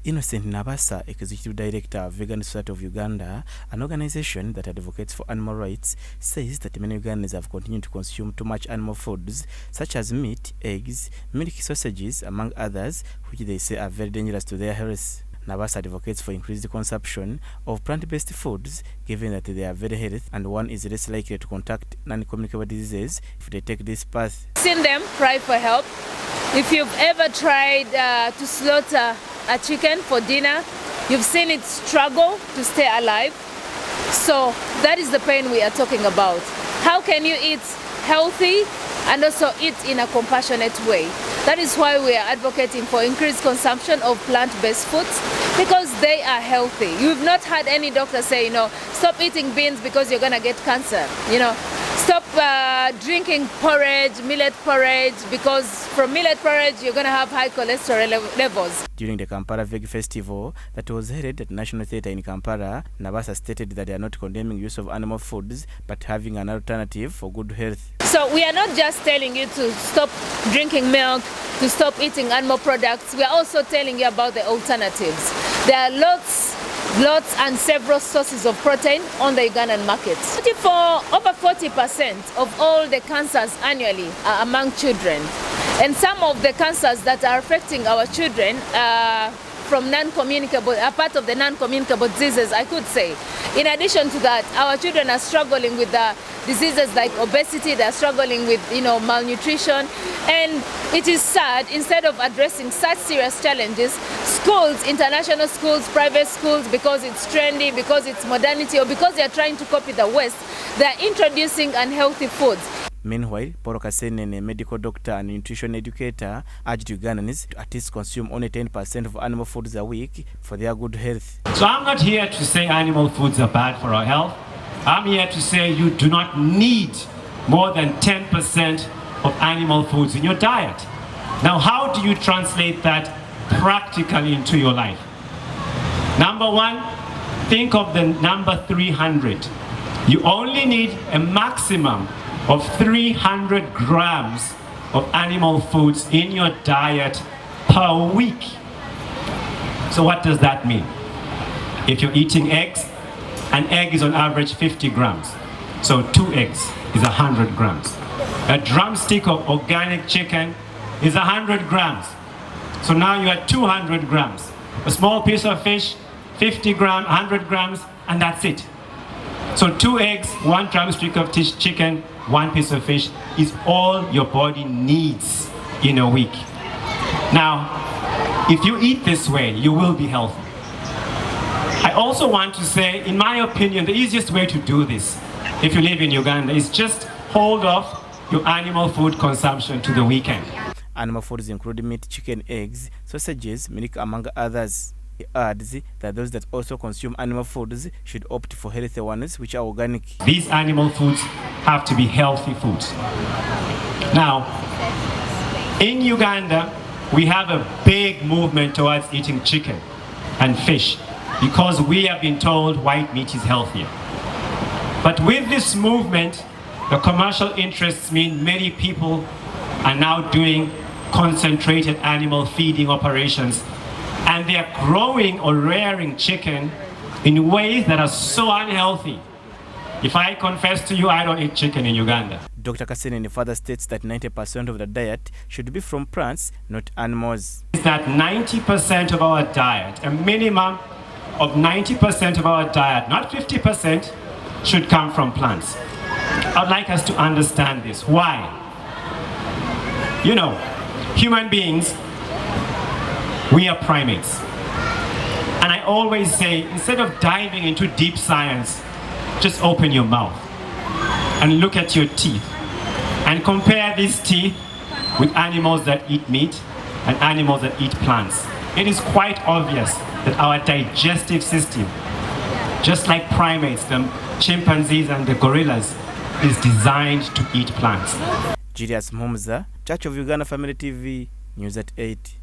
Innocent Nabasa, Executive Director of Vegan Society of Uganda, an organization that advocates for animal rights, says that many Ugandans have continued to consume too much animal foods, such as meat, eggs, milk, sausages, among others, which they say are very dangerous to their health. Nabasa advocates for increased consumption of plant-based foods, given that they are very healthy and one is less likely to contract non-communicable diseases if they take this path. Seen them cry for help. If you've ever tried to slaughter a chicken for dinner, you've seen it struggle to stay alive. So that is the pain we are talking about. How can you eat healthy and also eat in a compassionate way? That is why we are advocating for increased consumption of plant-based foods, because they are healthy. You've not had any doctor say, stop eating beans because you're gonna get cancer. Stop drinking porridge, millet porridge, because from millet porridge you're going to have high cholesterol levels. During the Kampala VEGFESTIVAL that was held at the National Theatre in Kampala, Nabasa stated that they are not condemning use of animal foods, but having an alternative for good health. So we are not just telling you to stop drinking milk, to stop eating animal products. We are also telling you about the alternatives. There are lots and several sources of protein on the Ugandan market. Over 40% of all the cancers annually are among children. And some of the cancers that are affecting our children from non-communicable, are part of the non-communicable diseases, I could say. In addition to that, our children are struggling with the diseases like obesity, they're struggling with malnutrition, and it is sad, instead of addressing such serious challenges, schools, international schools, private schools, because it's trendy, because it's modernity, or because they're trying to copy the West, they're introducing unhealthy foods. Meanwhile, Paul Kasenen, a medical doctor and nutrition educator, urged Ugandans to at least consume only 10% of animal foods a week for their good health. So I'm not here to say animal foods are bad for our health. I'm here to say you do not need more than 10% of animal foods in your diet. Now, how do you translate that practically into your life? Number one, think of the number 300. You only need a maximum of 300 grams of animal foods in your diet per week. So what does that mean? If you're eating eggs, an egg is on average 50 grams. So 2 eggs is 100 grams. A drumstick of organic chicken is 100 grams. So now you're at 200 grams. A small piece of fish, 50 grams, 100 grams, and that's it. So 2 eggs, 1 drumstick of chicken, 1 piece of fish is all your body needs in a week. Now, if you eat this way, you will be healthy. I also want to say, in my opinion, the easiest way to do this, if you live in Uganda, is just hold off your animal food consumption to the weekend. Animal foods include meat, chicken, eggs, sausages, milk, among others. He adds that those that also consume animal foods should opt for healthy ones which are organic. These animal foods have to be healthy foods. Now, in Uganda, we have a big movement towards eating chicken and fish because we have been told white meat is healthier. But with this movement, the commercial interests mean many people are now doing concentrated animal feeding operations, and they are growing or rearing chicken in ways that are so unhealthy. If I confess to you, I don't eat chicken in Uganda. Dr. Kasenen further states that 90% of the diet should be from plants, not animals. That 90% of our diet, a minimum of 90% of our diet, not 50%, should come from plants. I'd like us to understand this. Why? Human beings, we are primates. And I always say, instead of diving into deep science, just open your mouth and look at your teeth and compare these teeth with animals that eat meat and animals that eat plants. It is quite obvious that our digestive system, just like primates, the chimpanzees and the gorillas, is designed to eat plants. Julius Muhumuza, Church of Uganda Family TV, News at 8.